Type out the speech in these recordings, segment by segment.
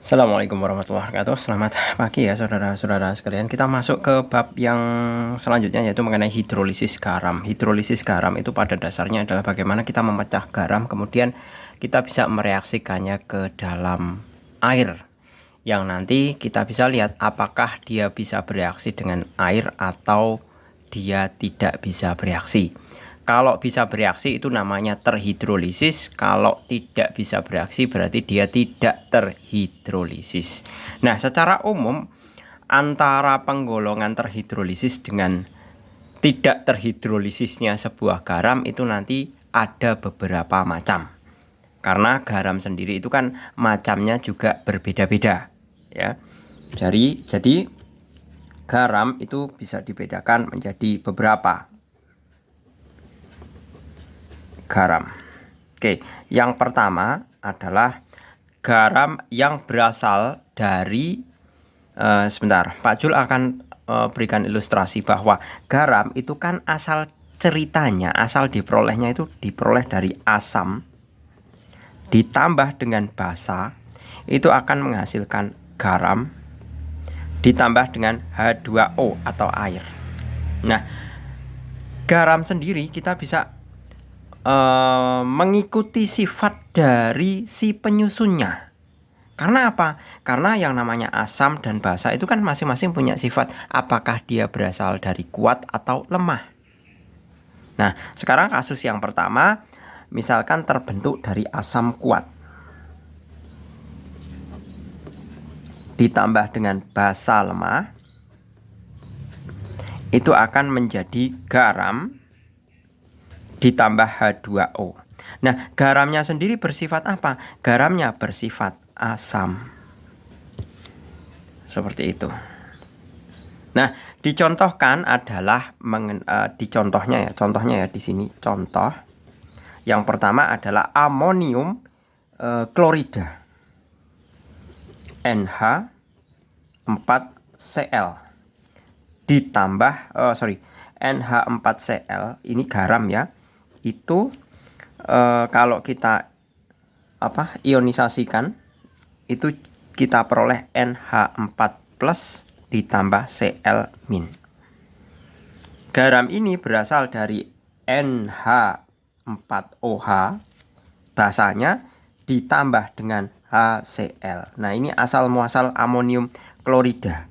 Assalamualaikum warahmatullahi wabarakatuh. Selamat pagi ya saudara-saudara sekalian. Kita masuk ke bab yang selanjutnya, yaitu mengenai hidrolisis garam. Hidrolisis garam itu pada dasarnya adalah bagaimana kita memecah garam, kemudian kita bisa mereaksikannya ke dalam air, yang nanti kita bisa lihat apakah dia bisa bereaksi dengan air atau dia tidak bisa bereaksi. Kalau bisa bereaksi itu namanya terhidrolisis. Kalau tidak bisa bereaksi berarti dia tidak terhidrolisis. Nah, secara umum antara penggolongan terhidrolisis dengan tidak terhidrolisisnya sebuah garam itu nanti ada beberapa macam. Karena garam sendiri itu kan macamnya juga berbeda-beda, ya. Jadi garam itu bisa dibedakan menjadi beberapa garam. Oke, yang pertama adalah garam yang berasal dari sebentar, Pak Jul akan berikan ilustrasi bahwa garam itu kan asal ceritanya, asal diperolehnya itu diperoleh dari asam ditambah dengan basa, itu akan menghasilkan garam ditambah dengan H2O atau air. Nah, garam sendiri kita bisa mengikuti sifat dari si penyusunnya. Karena apa? Karena yang namanya asam dan basa itu kan masing-masing punya sifat, apakah dia berasal dari kuat atau lemah. Nah, sekarang kasus yang pertama, misalkan terbentuk dari asam kuat ditambah dengan basa lemah, itu akan menjadi garam ditambah H2O. Nah, garamnya sendiri bersifat apa? Garamnya bersifat asam. Seperti itu. Nah, dicontohkan adalah contohnya ya di sini contoh. Yang pertama adalah amonium klorida NH4Cl ditambah NH4Cl ini garam ya. Itu kalau kita ionisasikan itu kita peroleh NH4 plus ditambah Cl min. Garam ini berasal dari NH4OH, basanya ditambah dengan HCl. Nah, ini asal muasal amonium klorida.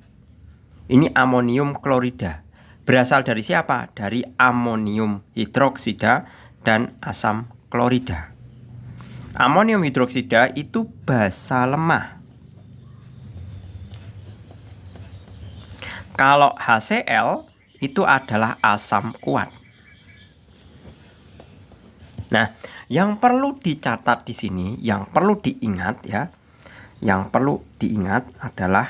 Ini amonium klorida. Berasal dari siapa? Dari amonium hidroksida dan asam klorida. Amonium hidroksida itu basa lemah. Kalau HCl itu adalah asam kuat. Nah, yang perlu dicatat di sini, yang perlu diingat ya, yang perlu diingat adalah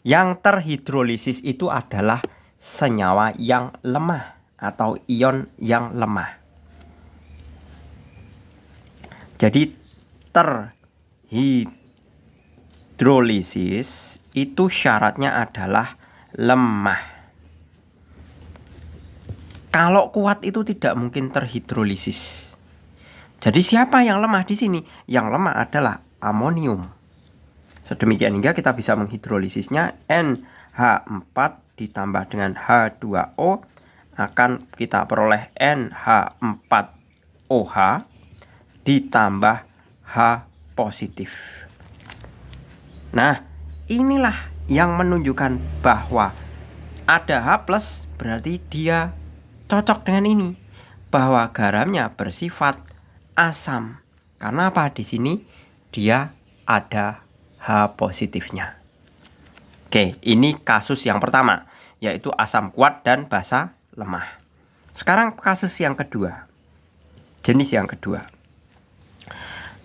yang terhidrolisis itu adalah senyawa yang lemah atau ion yang lemah. Jadi terhidrolisis itu syaratnya adalah lemah. Kalau kuat itu tidak mungkin terhidrolisis. Jadi siapa yang lemah di sini? Yang lemah adalah amonium. Sedemikian hingga kita bisa menghidrolisisnya. NH4 ditambah dengan H2O akan kita peroleh NH4OH ditambah H positif. Nah, inilah yang menunjukkan bahwa ada H plus, berarti dia cocok dengan ini, bahwa garamnya bersifat asam. Karena apa? Di sini dia ada H positifnya. Oke, ini kasus yang pertama, yaitu asam kuat dan basa lemah. Sekarang kasus yang kedua, jenis yang kedua,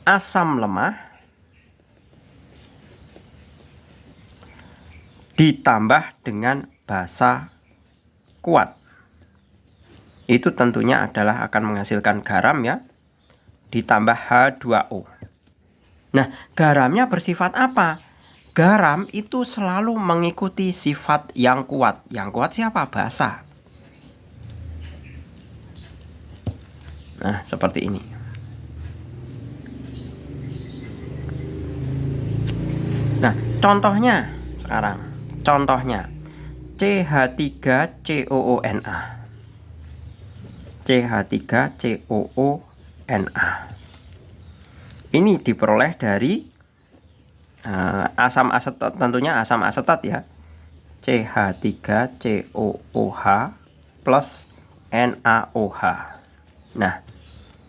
asam lemah ditambah dengan basa kuat. Itu tentunya adalah akan menghasilkan garam ya, ditambah H2O. Nah, garamnya bersifat apa? Garam itu selalu mengikuti sifat yang kuat. Yang kuat siapa? Basa. Nah, seperti ini. Nah, contohnya sekarang, contohnya CH3COONA. CH3COONA. Ini diperoleh dari asam asetat, tentunya asam asetat ya. CH3COOH plus NaOH. Nah,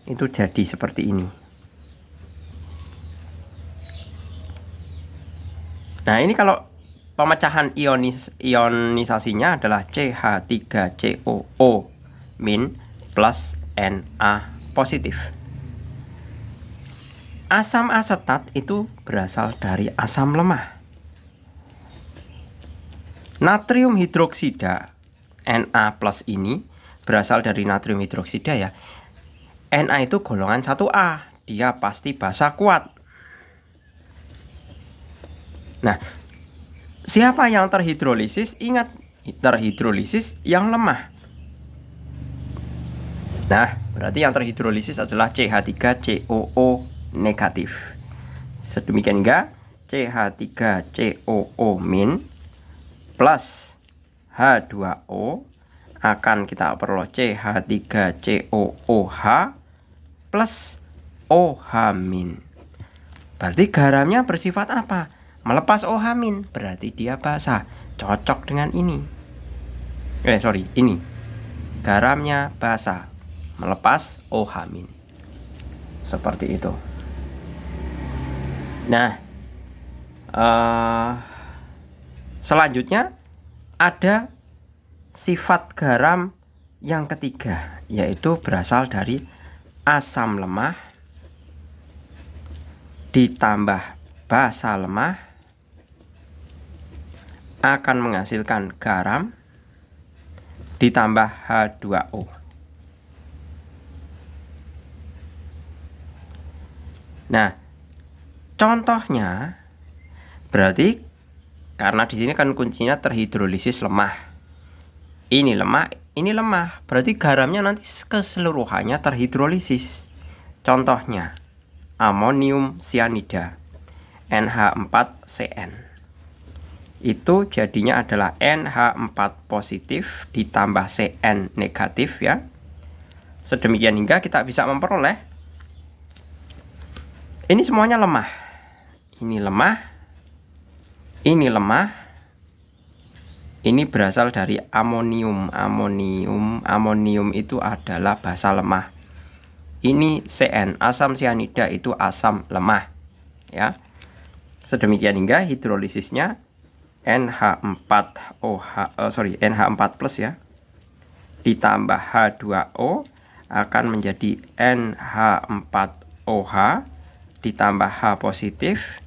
itu jadi seperti ini. Nah, ini kalau pemecahan ionisasinya adalah CH3COO- plus Na positif. Asam asetat itu berasal dari asam lemah. Natrium hidroksida Na plus ini berasal dari natrium hidroksida ya. Na itu golongan 1A, dia pasti basa kuat. Nah, siapa yang terhidrolisis? Ingat, terhidrolisis yang lemah. Nah, berarti yang terhidrolisis adalah CH3COO negatif. Sedemikian juga CH3COO- plus H2O akan kita peroleh CH3COOH plus OH-. Berarti garamnya bersifat apa? Melepas OH-, berarti dia basa. Cocok dengan ini. Ini. Garamnya basa, melepas OH-. Seperti itu. Nah, selanjutnya ada sifat garam yang ketiga, yaitu berasal dari asam lemah ditambah basa lemah akan menghasilkan garam ditambah H2O. Nah, contohnya berarti karena di sini kan kuncinya terhidrolisis lemah. Ini lemah, ini lemah. Berarti garamnya nanti keseluruhannya terhidrolisis. Contohnya amonium cyanida NH4CN. Itu jadinya adalah NH4 positif ditambah Cn negatif ya. Sedemikian hingga kita bisa memperoleh ini semuanya lemah. Ini lemah. Ini lemah. Ini berasal dari amonium. Amonium itu adalah basa lemah. Ini Cn, asam cyanida itu asam lemah ya. Sedemikian hingga hidrolisisnya NH4 plus ya ditambah H2O akan menjadi NH4OH ditambah H positif,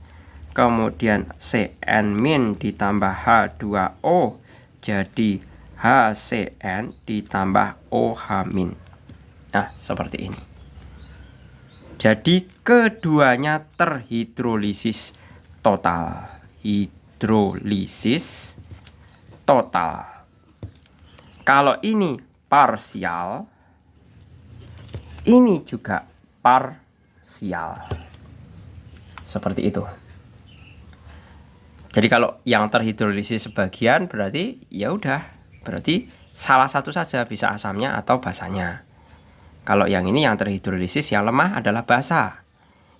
kemudian Cn- ditambah H2O jadi HCN ditambah OH-. Nah, seperti ini. Jadi keduanya terhidrolisis total. Hidrolisis total. Kalau ini parsial, ini juga parsial. Seperti itu. Jadi kalau yang terhidrolisis sebagian berarti ya udah, berarti salah satu saja, bisa asamnya atau basanya. Kalau yang ini yang terhidrolisis yang lemah adalah basa.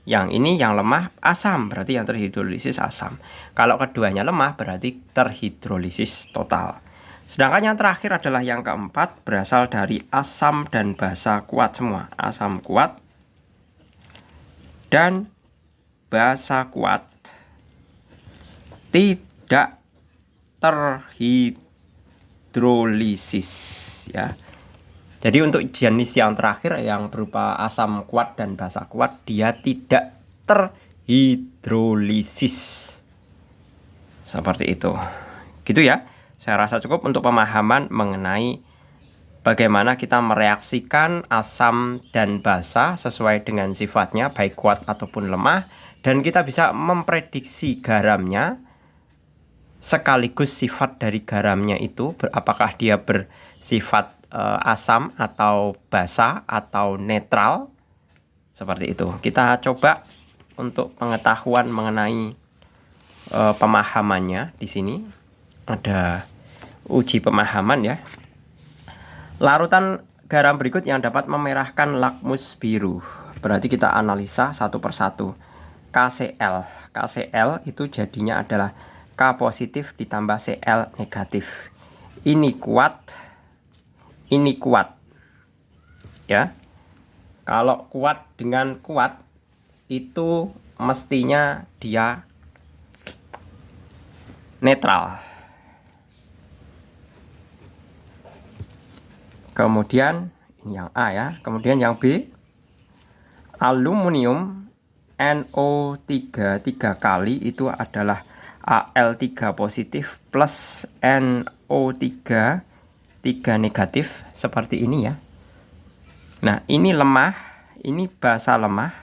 Yang ini yang lemah asam, berarti yang terhidrolisis asam. Kalau keduanya lemah berarti terhidrolisis total. Sedangkan yang terakhir adalah yang keempat, berasal dari asam dan basa kuat semua. Asam kuat dan basa kuat tidak terhidrolisis ya. Jadi untuk jenis yang terakhir yang berupa asam kuat dan basa kuat, dia tidak terhidrolisis. Seperti itu. Gitu ya. Saya rasa cukup untuk pemahaman mengenai bagaimana kita mereaksikan asam dan basa sesuai dengan sifatnya, baik kuat ataupun lemah. Dan kita bisa memprediksi garamnya, sekaligus sifat dari garamnya itu, apakah dia bersifat asam atau basa atau netral. Seperti itu. Kita coba untuk pengetahuan mengenai pemahamannya. Di sini ada uji pemahaman ya. Larutan garam berikut yang dapat memerahkan lakmus biru. Berarti kita analisa satu persatu. KCl. KCl itu jadinya adalah K positif ditambah Cl negatif. Ini kuat, ini kuat. Ya. Kalau kuat dengan kuat itu mestinya dia netral. Kemudian ini yang A ya. Kemudian yang B, aluminium NO3 3 kali itu adalah Al3 positif plus NO3 3 negatif seperti ini ya. Nah, ini lemah, ini basa lemah.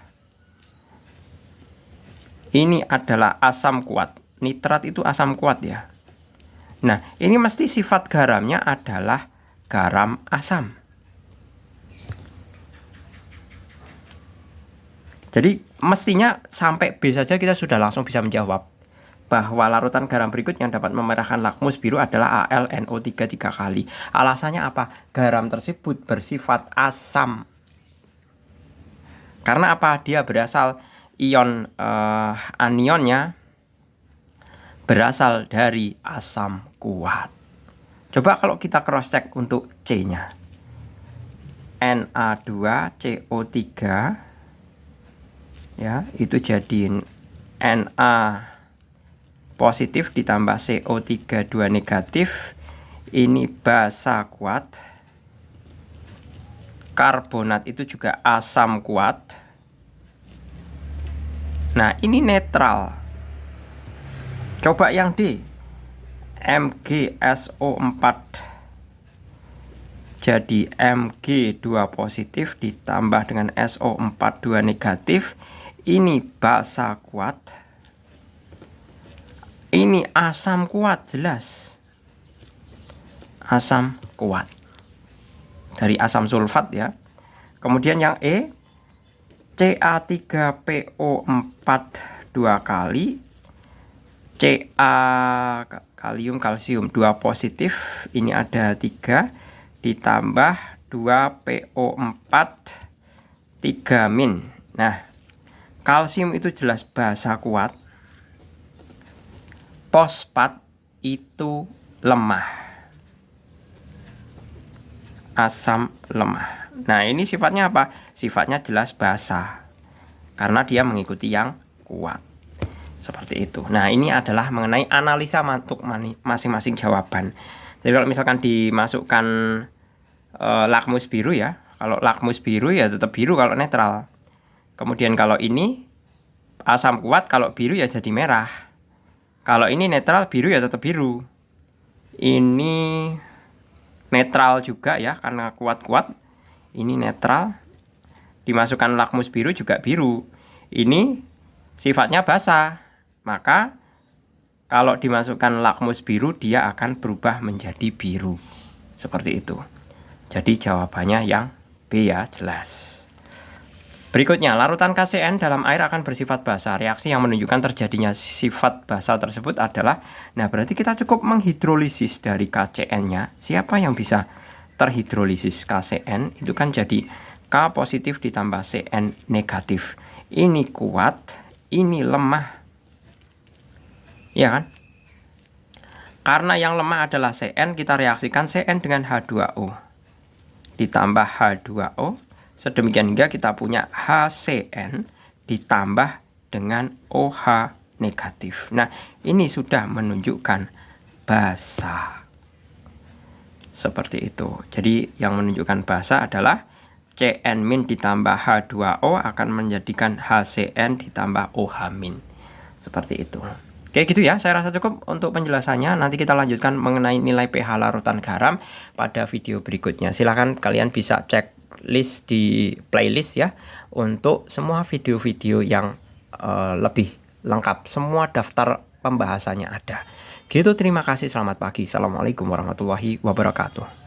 Ini adalah asam kuat. Nitrat itu asam kuat ya. Nah, ini mesti sifat garamnya adalah garam asam. Jadi mestinya sampai B saja kita sudah langsung bisa menjawab bahwa larutan garam berikut yang dapat memerahkan lakmus biru adalah AlNO3 3 kali. Alasannya apa? Garam tersebut bersifat asam. Karena apa? Dia berasal ion anionnya berasal dari asam kuat. Coba kalau kita cross check untuk C-nya. Na2CO3 ya, itu jadi Na positif ditambah CO3 2 negatif. Ini basa kuat. Karbonat itu juga asam kuat. Nah, ini netral. Coba yang D, MgSO4 jadi Mg2 positif ditambah dengan SO4 2 negatif. Ini basa kuat, ini asam kuat, jelas asam kuat dari asam sulfat ya. Kemudian yang E, Ca3PO4 2 kali, Ca kalium kalsium 2 positif, ini ada 3 ditambah 2PO4 3 min. Nah, kalsium itu jelas basa kuat, fosfat itu lemah, asam lemah. Nah, ini sifatnya apa? Sifatnya jelas basa karena dia mengikuti yang kuat. Seperti itu. Nah, ini adalah mengenai analisa untuk masing-masing jawaban. Jadi kalau misalkan dimasukkan lakmus biru ya, kalau lakmus biru ya tetap biru kalau netral. Kemudian kalau ini asam kuat, kalau biru ya jadi merah. Kalau ini netral, biru ya tetap biru. Ini netral juga ya, karena kuat-kuat. Ini netral. Dimasukkan lakmus biru juga biru. Ini sifatnya basa. Maka kalau dimasukkan lakmus biru, dia akan berubah menjadi biru. Seperti itu. Jadi jawabannya yang B ya, jelas. Berikutnya, larutan KCN dalam air akan bersifat basa. Reaksi yang menunjukkan terjadinya sifat basa tersebut adalah, nah berarti kita cukup menghidrolisis dari KCN-nya. Siapa yang bisa terhidrolisis KCN? Itu kan jadi K positif ditambah Cn negatif. Ini kuat, ini lemah. Ya kan? Karena yang lemah adalah Cn, kita reaksikan Cn dengan H2O. Ditambah H2O. Sedemikian hingga kita punya HCN ditambah dengan OH negatif. Nah, ini sudah menunjukkan basa. Seperti itu. Jadi yang menunjukkan basa adalah Cn- ditambah H2O akan menjadikan HCN ditambah OH-. Seperti itu. Oke gitu ya, saya rasa cukup untuk penjelasannya. Nanti kita lanjutkan mengenai nilai pH larutan garam pada video berikutnya. Silahkan kalian bisa cek list di playlist ya, untuk semua video-video yang lebih lengkap. Semua daftar pembahasannya ada. Gitu, terima kasih, selamat pagi. Assalamualaikum warahmatullahi wabarakatuh.